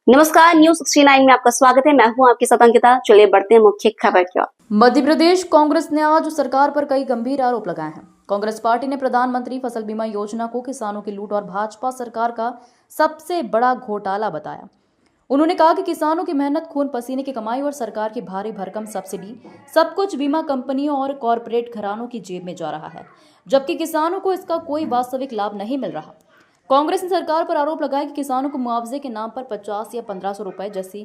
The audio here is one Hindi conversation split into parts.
नमस्कार, न्यूज 69 में आपका स्वागत है। मैं हूं आपके साथ अंकिता। चलिए बढ़ते हैं मुख्य खबर की ओर। मध्य प्रदेश कांग्रेस ने आज सरकार पर कई गंभीर आरोप लगाए हैं। कांग्रेस पार्टी ने प्रधानमंत्री फसल बीमा योजना को किसानों की लूट और भाजपा सरकार का सबसे बड़ा घोटाला बताया। उन्होंने कहा कि किसानों की मेहनत, खून पसीने की कमाई और सरकार की भारी भरकम सब्सिडी सब कुछ बीमा कंपनियों और कॉरपोरेट घरानों की जेब में जा रहा है, जबकि किसानों को इसका कोई वास्तविक लाभ नहीं मिल रहा। कांग्रेस ने सरकार पर आरोप लगाया कि किसानों को मुआवजे के नाम पर 50 या 1500 रुपए जैसी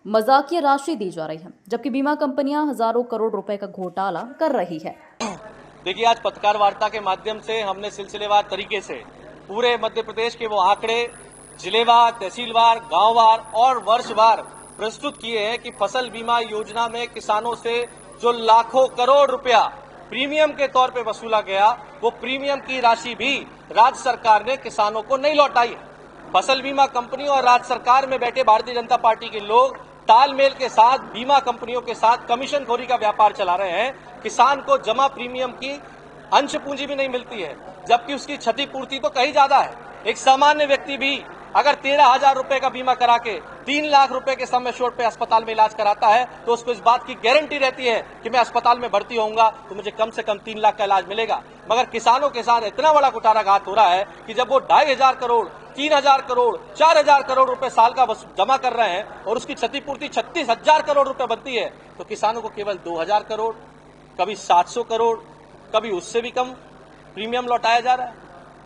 मजाकिया राशि दी जा रही है, जबकि बीमा कंपनियां हजारों करोड़ रुपए का घोटाला कर रही है। देखिए, आज पत्रकार वार्ता के माध्यम से हमने सिलसिलेवार तरीके से पूरे मध्य प्रदेश के वो आंकड़े जिलेवार, तहसीलवार, गांववार और वर्षवार प्रस्तुत किए हैं कि फसल बीमा योजना में किसानों से जो लाखों करोड़ रुपया प्रीमियम के तौर पे वसूला गया, वो प्रीमियम की राशि भी राज्य सरकार ने किसानों को नहीं लौटाई है। फसल बीमा कंपनी और राज्य सरकार में बैठे भारतीय जनता पार्टी के लोग तालमेल के साथ बीमा कंपनियों के साथ कमीशनखोरी का व्यापार चला रहे हैं। किसान को जमा प्रीमियम की अंश पूंजी भी नहीं मिलती है, जबकि उसकी क्षतिपूर्ति तो कहीं ज्यादा है। एक सामान्य व्यक्ति भी अगर 13,000 रुपए का बीमा करा के 3 लाख रुपए के समय शोट पे अस्पताल में इलाज कराता है, तो उसको इस बात की गारंटी रहती है कि मैं अस्पताल में भर्ती होऊंगा तो मुझे कम से कम 3 लाख का इलाज मिलेगा। मगर किसानों के साथ इतना बड़ा कुठाराघात हो रहा है कि जब वो 2,500 करोड़, 3,000 करोड़, 4,000 करोड़ रुपए साल का जमा कर रहे हैं और उसकी क्षतिपूर्ति 36,000 करोड़ रुपए बनती है, तो किसानों को केवल 2,000 करोड़, कभी 700 करोड़, कभी उससे भी कम प्रीमियम लौटाया जा रहा है,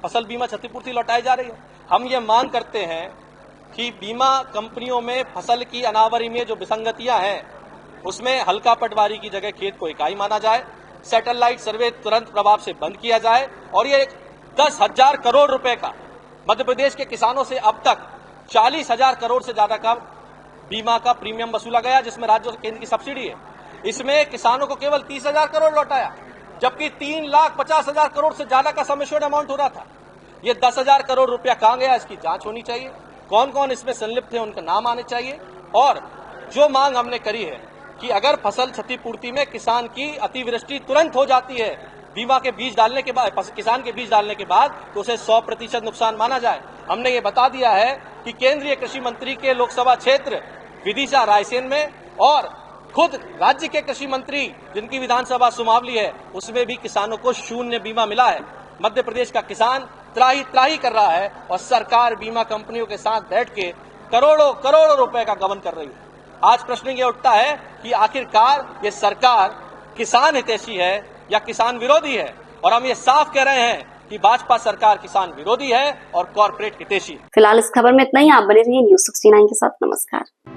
फसल बीमा क्षतिपूर्ति लौटाई जा रही है। हम ये मांग करते हैं कि बीमा कंपनियों में फसल की अनावरी में जो विसंगतियां हैं, उसमें हल्का पटवारी की जगह खेत को इकाई माना जाए, सैटेलाइट सर्वे तुरंत प्रभाव से बंद किया जाए और ये 10,000 करोड़ रुपए का मध्य प्रदेश के किसानों से अब तक 40,000 करोड़ से ज्यादा का बीमा का प्रीमियम वसूला गया, जिसमें राज्य और केंद्र की सब्सिडी है। इसमें किसानों को केवल 30,000 करोड़ लौटाया, जबकि 3,50,000 करोड़ से ज्यादा का सम एश्योर्ड अमाउंट हो रहा था। ये 10,000 करोड़ रुपया कहां गया, इसकी जांच होनी चाहिए। कौन कौन इसमें संलिप्त है, उनका नाम आने चाहिए। और जो मांग हमने करी है कि अगर फसल क्षतिपूर्ति में किसान की अतिवृष्टि तुरंत हो जाती है, बीमा के बीज डालने के बाद, किसान के बीज डालने के बाद, तो उसे 100% नुकसान माना जाए। हमने ये बता दिया है कि केंद्रीय कृषि मंत्री के लोकसभा क्षेत्र विदिशा रायसेन में और खुद राज्य के कृषि मंत्री जिनकी विधानसभा सुमावली है, उसमें भी किसानों को शून्य बीमा मिला है। मध्य प्रदेश का किसान त्राही त्राही कर रहा है और सरकार बीमा कंपनियों के साथ बैठ के करोड़ों करोड़ों रुपए का गबन कर रही है। आज प्रश्न ये उठता है कि आखिरकार ये सरकार किसान हितैषी है या किसान विरोधी है, और हम ये साफ कह रहे हैं कि भाजपा सरकार किसान विरोधी है और कॉर्पोरेट हितैषी। फिलहाल इस खबर में इतना ही। आप बने रहिए न्यूज 69 के साथ। नमस्कार।